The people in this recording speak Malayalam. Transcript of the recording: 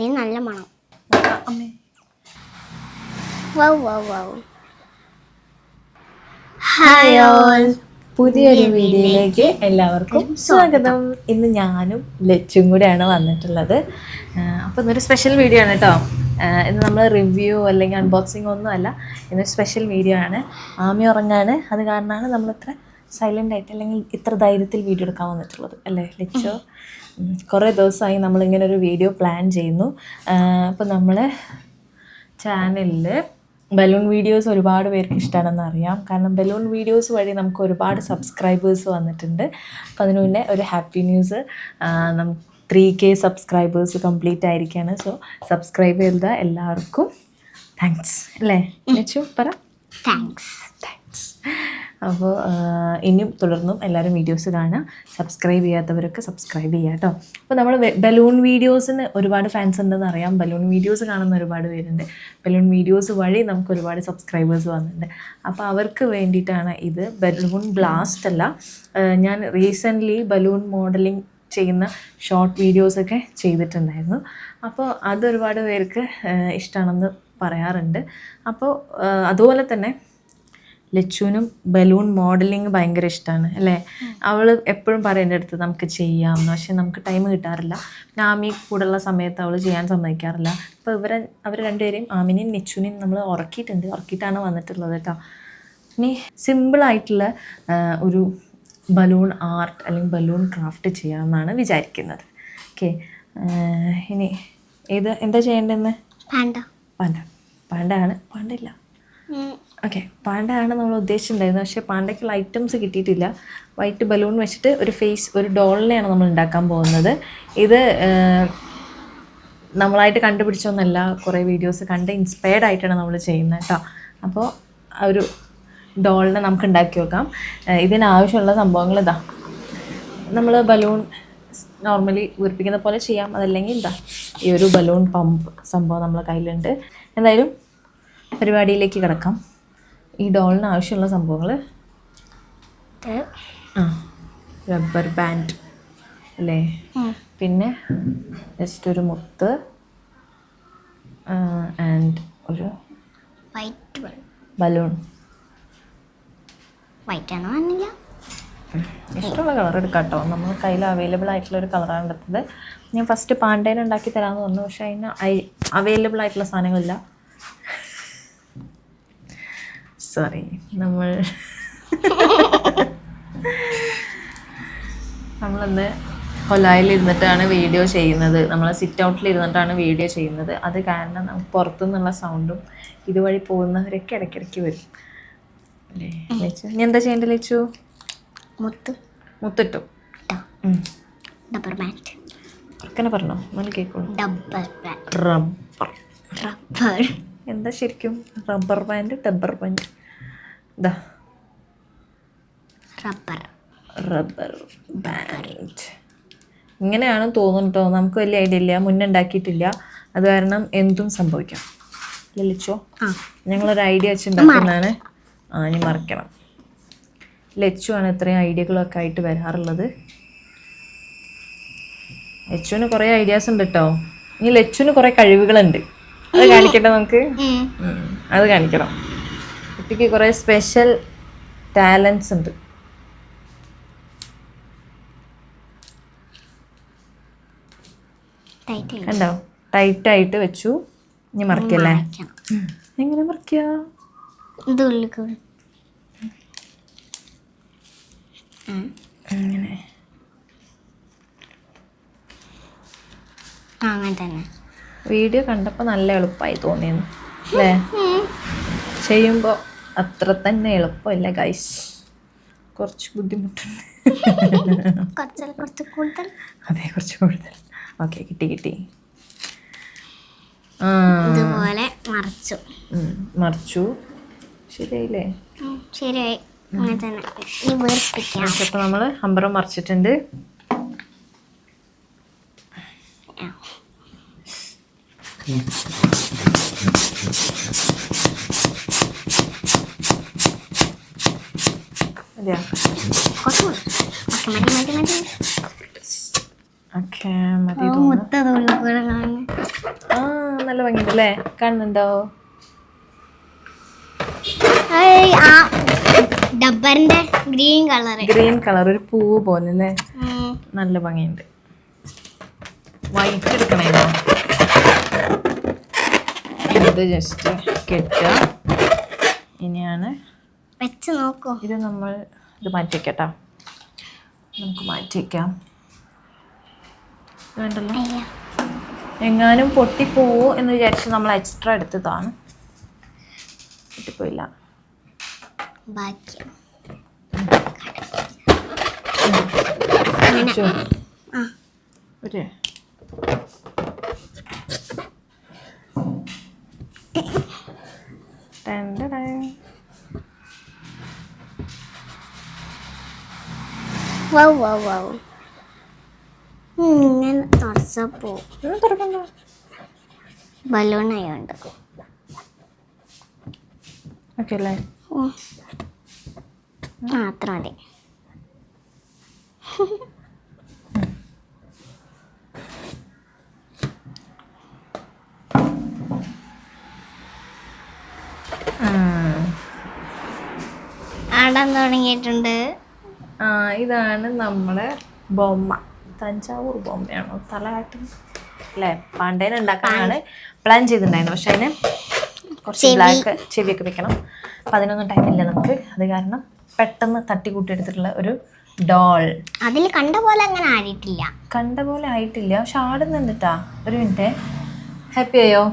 ഇതിന് നല്ല മണം. അമ്മേ wow wow wow. Hi all, പുതിയൊരു വീഡിയോയിലേക്ക് എല്ലാവർക്കും സ്വാഗതം. ഇന്ന് ഞാനും ലച്ചും കൂടെയാണ് വന്നിട്ടുള്ളത്. അപ്പോൾ ഇന്നൊരു സ്പെഷ്യൽ വീഡിയോ ആണ് കേട്ടോ. ഇന്ന് നമ്മൾ റിവ്യൂ അല്ലെങ്കിൽ അൺബോക്സിംഗ് ഒന്നും അല്ല, ഇന്നൊരു സ്പെഷ്യൽ വീഡിയോ ആണ്. ആമി ഉറങ്ങാണ്, അത് കാരണമാണ് നമ്മളിത്ര സൈലൻ്റ് ആയിട്ട് അല്ലെങ്കിൽ ഇത്ര ധൈര്യത്തിൽ വീഡിയോ എടുക്കാൻ വന്നിട്ടുള്ളത് അല്ലേ ലച്ചോ? കുറേ ദിവസമായി നമ്മളിങ്ങനെ ഒരു വീഡിയോ പ്ലാൻ ചെയ്യുന്നു. അപ്പോൾ നമ്മൾ ചാനലിൽ ബലൂൺ വീഡിയോസ് ഒരുപാട് പേർക്ക് ഇഷ്ടമാണെന്ന് അറിയാം. കാരണം ബലൂൺ വീഡിയോസ് വഴി നമുക്ക് ഒരുപാട് സബ്സ്ക്രൈബേഴ്സ് വന്നിട്ടുണ്ട്. അപ്പോൾ അതിന് മുന്നേ ഒരു happy news, 3K subscribers complete ആയിരിക്കുകയാണ്. സോ സബ്സ്ക്രൈബ് ചെയ്ത എല്ലാവർക്കും താങ്ക്സ് അല്ലേ ലച്ചു? പറ താങ്ക്സ്. അപ്പോൾ ഇനിയും തുടർന്നും എല്ലാവരും വീഡിയോസ് കാണാം. സബ്സ്ക്രൈബ് ചെയ്യാത്തവരൊക്കെ സബ്സ്ക്രൈബ് ചെയ്യുക കേട്ടോ. അപ്പോൾ നമ്മൾ ബലൂൺ വീഡിയോസിന് ഒരുപാട് ഫാൻസ് ഉണ്ടെന്ന് അറിയാം. ബലൂൺ വീഡിയോസ് കാണുന്ന ഒരുപാട് പേരുണ്ട്. ബലൂൺ വീഡിയോസ് വഴി നമുക്ക് ഒരുപാട് സബ്സ്ക്രൈബേഴ്സ് വന്നിട്ടുണ്ട്. അപ്പോൾ അവർക്ക് വേണ്ടിയിട്ടാണ് ഇത്. ബലൂൺ ബ്ലാസ്റ്റ് അല്ല, ഞാൻ റീസെൻ്റ്ലി ബലൂൺ മോഡലിംഗ് ചെയ്യുന്ന ഷോർട്ട് വീഡിയോസൊക്കെ ചെയ്തിട്ടുണ്ടായിരുന്നു. അപ്പോൾ അതൊരുപാട് പേർക്ക് ഇഷ്ടമാണെന്ന് പറയാറുണ്ട്. അപ്പോൾ അതുപോലെ തന്നെ ലച്ചുവിനും ബലൂൺ മോഡലിങ് ഭയങ്കര ഇഷ്ടമാണ് അല്ലേ? അവൾ എപ്പോഴും പറയേണ്ട അടുത്ത് നമുക്ക് ചെയ്യാമെന്ന്, പക്ഷെ നമുക്ക് ടൈം കിട്ടാറില്ല. പിന്നെ ആമി കൂടെയുള്ള സമയത്ത് അവൾ ചെയ്യാൻ സമ്മതിക്കാറില്ല. അപ്പോൾ അവർ രണ്ടുപേരെയും, ആമിനെയും ലച്ചുവിനെയും നമ്മൾ ഉറക്കിയിട്ടാണ് വന്നിട്ടുള്ളത് കേട്ടോ. ഇനി സിമ്പിളായിട്ടുള്ള ഒരു ബലൂൺ ആർട്ട് അല്ലെങ്കിൽ ബലൂൺ ക്രാഫ്റ്റ് ചെയ്യാമെന്നാണ് വിചാരിക്കുന്നത്. ഓക്കെ, ഇനി എന്താ ചെയ്യേണ്ടതെന്ന്? പാണ്ടയില്ല. ഓക്കെ, പാണ്ടയാണ് നമ്മൾ ഉദ്ദേശിച്ചിട്ടുണ്ടായിരുന്നത്. പക്ഷേ പാണ്ടയ്ക്കുള്ള ഐറ്റംസ് കിട്ടിയിട്ടില്ല. വൈറ്റ് ബലൂൺ വെച്ചിട്ട് ഒരു ഡോളിനെയാണ് നമ്മൾ ഉണ്ടാക്കാൻ പോകുന്നത്. ഇത് നമ്മളായിട്ട് കണ്ടുപിടിച്ചൊന്നല്ല, കുറേ വീഡിയോസ് കണ്ട് ഇൻസ്പയർഡ് ആയിട്ടാണ് നമ്മൾ ചെയ്യുന്നത് കേട്ടോ. അപ്പോൾ ആ ഒരു ഡോളിനെ നമുക്ക് ഉണ്ടാക്കി വെക്കാം. ഇതിനാവശ്യമുള്ള സംഭവങ്ങൾ ഇതാ. നമ്മൾ ബലൂൺ നോർമലി വീർപ്പിക്കുന്ന പോലെ ചെയ്യാം, അതല്ലെങ്കിൽ ഇതാ ഈ ഒരു ബലൂൺ പമ്പ് സംഭവം നമ്മളെ കയ്യിലുണ്ട്. എന്തായാലും പരിപാടിയിലേക്ക് കിടക്കാം. ഈ ഡോളിന് ആവശ്യമുള്ള സംഭവങ്ങൾ റബ്ബർ ബാൻഡ് അല്ലേ, പിന്നെ ജസ്റ്റ് ഒരു മുത്ത് ആൻഡ് ഒരു വൈറ്റ് ബലൂൺ. ഇഷ്ടമുള്ള കളർ എടുക്കാം കേട്ടോ. നമ്മൾ കയ്യിൽ അവൈലബിൾ ആയിട്ടുള്ള ഒരു കളറാണ് എടുത്തത്. ഞാൻ ഫസ്റ്റ് പാണ്ടേനെ ഉണ്ടാക്കി തരാമെന്ന് പറഞ്ഞു, പക്ഷേ അതിന് അവൈലബിൾ ആയിട്ടുള്ള സാധനങ്ങളില്ല. സോറി, നമ്മളിന്ന് കൊലായിൽ ഇരുന്നിട്ടാണ് വീഡിയോ ചെയ്യുന്നത്. നമ്മൾ സിറ്റ് ഔട്ടിൽ ഇരുന്നിട്ടാണ് വീഡിയോ ചെയ്യുന്നത്. അത് കാരണം നമുക്ക് പുറത്തുനിന്നുള്ള സൗണ്ടും ഇതുവഴി പോകുന്നവരൊക്കെ ഇടയ്ക്കിടയ്ക്ക് വരും അല്ലേ ലച്ചു? ഞാൻ എന്താ ചെയ്യേണ്ടത് ലച്ചു? മുത്തിട്ടു. ഉറക്കനെ പറഞ്ഞോ, നല്ല കേൾക്കുള്ളൂ. റബ്ബർ എന്താ ശരിക്കും? റബ്ബർ ബാൻഡ്, ഡബ്ബർ ബാൻഡ്. ഇതാ റബ്ബർ ബാൻഡ്. ഇങ്ങനെയാണ് തോന്നുന്നു. നമുക്ക് വലിയ ഐഡിയ ഇല്ല, മുന്നേ ഉണ്ടാക്കിയിട്ടില്ല. അത് കാരണം എന്തും സംഭവിക്കാം. ലലിച്ചോ, ഞങ്ങളൊരു ഐഡിയ വെച്ചുണ്ടാക്കുന്നതാണ്. ഇനി മറക്കണം. ലച്ചുവാണ് ഇത്രയും ഐഡിയകളൊക്കെ ആയിട്ട് വരാറുള്ളത്. ലച്ചുവിന് കുറേ ഐഡിയാസ് ഉണ്ട് കേട്ടോ. ഇനി ലച്ചുവിന് കുറേ കഴിവുകളുണ്ട്, അത് കാണിക്കട്ടെ നമുക്ക്. അത് കാണിക്കണം. കുട്ടിക്ക് കുറേ സ്പെഷ്യൽ ടാലൻസ് ഉണ്ട്. കണ്ടോ, ടൈറ്റായിട്ട് വെച്ചു. ഇനി മറിക്കല്ലേ? എങ്ങനെ മറിക്കുക? അങ്ങനെ തന്നെ. വീഡിയോ കണ്ടപ്പോൾ നല്ല എളുപ്പമായി തോന്നിയെന്ന് അല്ലേ? ചെയ്യുമ്പോൾ അത്ര തന്നെ എളുപ്പമില്ല ഗൈസ്, കുറച്ച് ബുദ്ധിമുട്ടുണ്ട്. അതെ, കുറച്ച് കൂടുതൽ. ഓക്കെ, കിട്ടി. ഇതുപോലെ മറിച്ചു. ശരിയായില്ലേ? ശരിയായി. അപ്പോൾ നമ്മൾ അമ്പറം മറിച്ചിട്ടുണ്ട്. അതെയോ? ഓക്കെ, മതി. കാണുന്നുണ്ടോ? ആ ഡബ്ബറിന്റെ ഗ്രീൻ കളർ, ഗ്രീൻ കളർ, ഒരു പൂവ് പോലെ അല്ലേ? നല്ല ഭംഗിയുണ്ട്. വൈറ്റ് എടുക്കണേനോ? ഇത് ജസ്റ്റ് കെട്ടുക. ഇനിയാണ് വെച്ച് നോക്കൂ. ഇത് നമ്മൾ ഇത് മാറ്റി വെക്കട്ടോ. നമുക്ക് മാറ്റി വെക്കാം. വേണ്ടല്ലോ, എങ്ങാനും പൊട്ടിപ്പോവോ എന്ന് വിചാരിച്ച് നമ്മൾ എക്സ്ട്രാ എടുത്തതാണ്. പൊട്ടിപ്പോയില്ല. ഭാഗ്യം. ഒരു ഇങ്ങനെ തുറച്ചപ്പോ ബലൂൺ ആയോണ്ട് ഓക്കെ അല്ലേ? അത്ര മതി. ആടാൻ തുടങ്ങിയിട്ടുണ്ട്. ഇതാണ് നമ്മുടെ ബൊമ്മ. തഞ്ചാവൂർ ബൊമ്മയാണോ? തലയാട്ടം അല്ലേ? പണ്ടേനെ ഉണ്ടാക്കാനാണ് പ്ലാൻ ചെയ്തിട്ടുണ്ടായിരുന്നു. പക്ഷെ അതിന് കുറച്ച് ബ്ലാക്ക് ചെവിയൊക്കെ വെക്കണം. അപ്പം അതിനൊന്നും ടൈമില്ല നമുക്ക്. അത് കാരണം പെട്ടെന്ന് തട്ടിക്കൂട്ടി എടുത്തിട്ടുള്ള ഒരു ഡോൾ. അതിൽ കണ്ട പോലെ അങ്ങനെ ആയിട്ടില്ല. കണ്ട പോലെ ആയിട്ടില്ല, പക്ഷെ ആടുന്നുണ്ട് കേട്ടാ. ഒരു മിനിറ്റ്. ഹാപ്പി ആയോ?